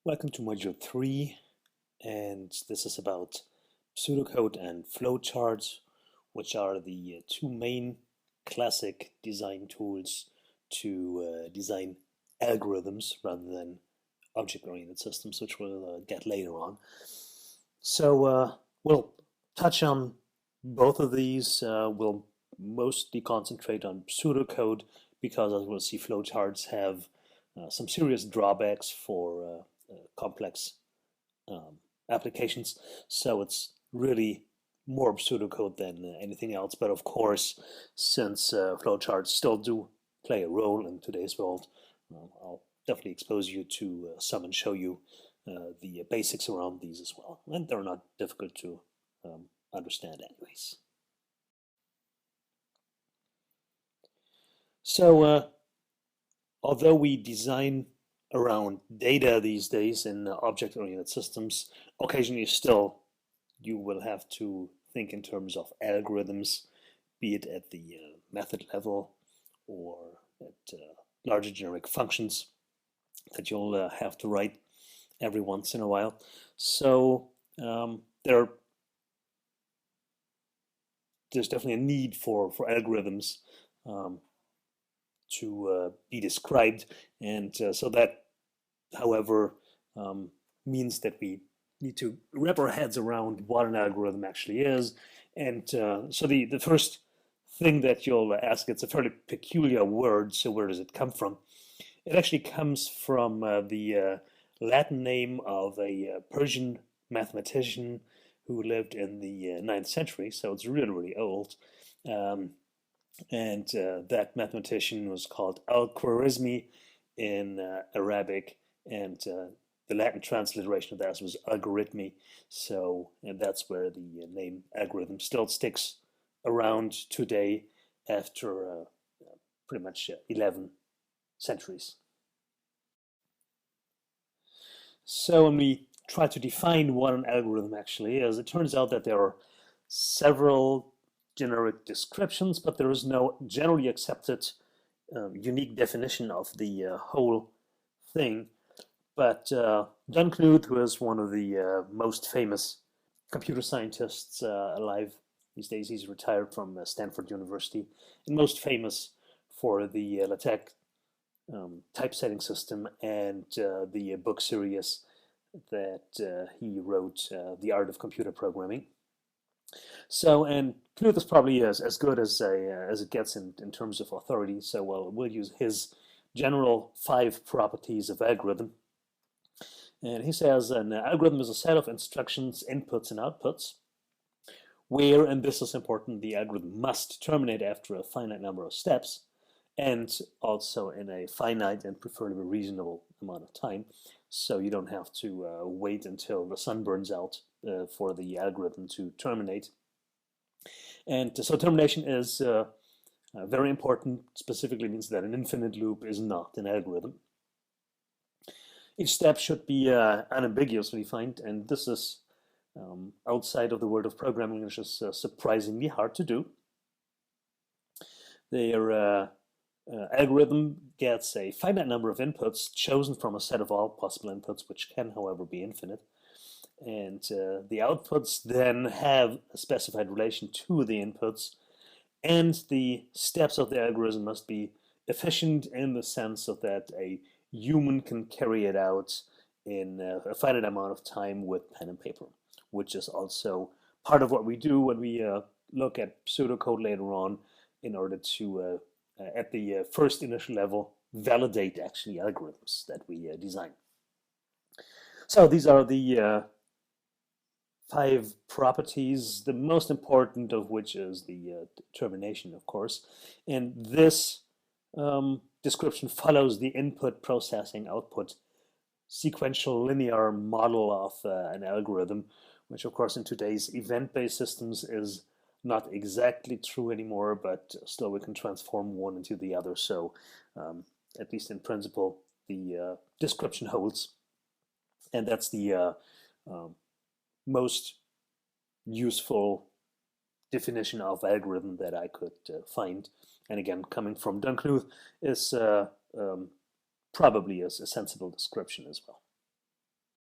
Welcome to Module 3, and this is about pseudocode and flowcharts, which are the two main classic design tools to design algorithms rather than object-oriented systems, which we'll get later on. So we'll touch on both of these. We'll mostly concentrate on pseudocode because, as we'll see, flowcharts have some serious drawbacks for complex applications. So it's really more pseudocode than anything else. But of course, since flowcharts still do play a role in today's world, I'll definitely expose you to some and show you the basics around these as well. And they're not difficult to understand anyways. So although we design around data these days in object-oriented systems, occasionally still you will have to think in terms of algorithms, be it at the method level or at larger generic functions that you'll have to write every once in a while. So there's definitely a need for algorithms to be described, and so that, however, means that we need to wrap our heads around what an algorithm actually is. And so the first thing that you'll ask, it's a fairly peculiar word, so where does it come from? It actually comes from the Latin name of a Persian mathematician who lived in the 9th century, so it's really, really old. And that mathematician was called Al-Khwarizmi in Arabic, and the Latin transliteration of that was algorithmy. So, and that's where the name algorithm still sticks around today after pretty much 11 centuries. So when we try to define what an algorithm actually is, it turns out that there are several generic descriptions, but there is no generally accepted unique definition of the whole thing. But John Knuth, who is one of the most famous computer scientists alive these days, he's retired from Stanford University, and most famous for the LaTeX typesetting system and the book series that he wrote, The Art of Computer Programming. So, and Knuth is probably as good as it gets in terms of authority. So, we'll use his general 5 properties of algorithm. And he says an algorithm is a set of instructions, inputs, and outputs, where, and this is important, the algorithm must terminate after a finite number of steps, and also in a finite and preferably reasonable amount of time. So you don't have to wait until the sun burns out for the algorithm to terminate. And so termination is very important. Specifically means that an infinite loop is not an algorithm. Each step should be unambiguously defined, and this is outside of the world of programming, which is surprisingly hard to do. Their algorithm gets a finite number of inputs chosen from a set of all possible inputs, which can, however, be infinite. And the outputs then have a specified relation to the inputs, and the steps of the algorithm must be efficient in the sense of that a human can carry it out in a finite amount of time with pen and paper, which is also part of what we do when we look at pseudocode later on in order to, at the first initial level, validate actually algorithms that we design. So these are the 5 properties, the most important of which is the termination, of course. And this description follows the input processing output sequential linear model of an algorithm, which of course in today's event-based systems is not exactly true anymore, but still we can transform one into the other. So at least in principle, the description holds. And that's the most useful definition of algorithm that I could find. And again, coming from John Knuth is probably a sensible description as well.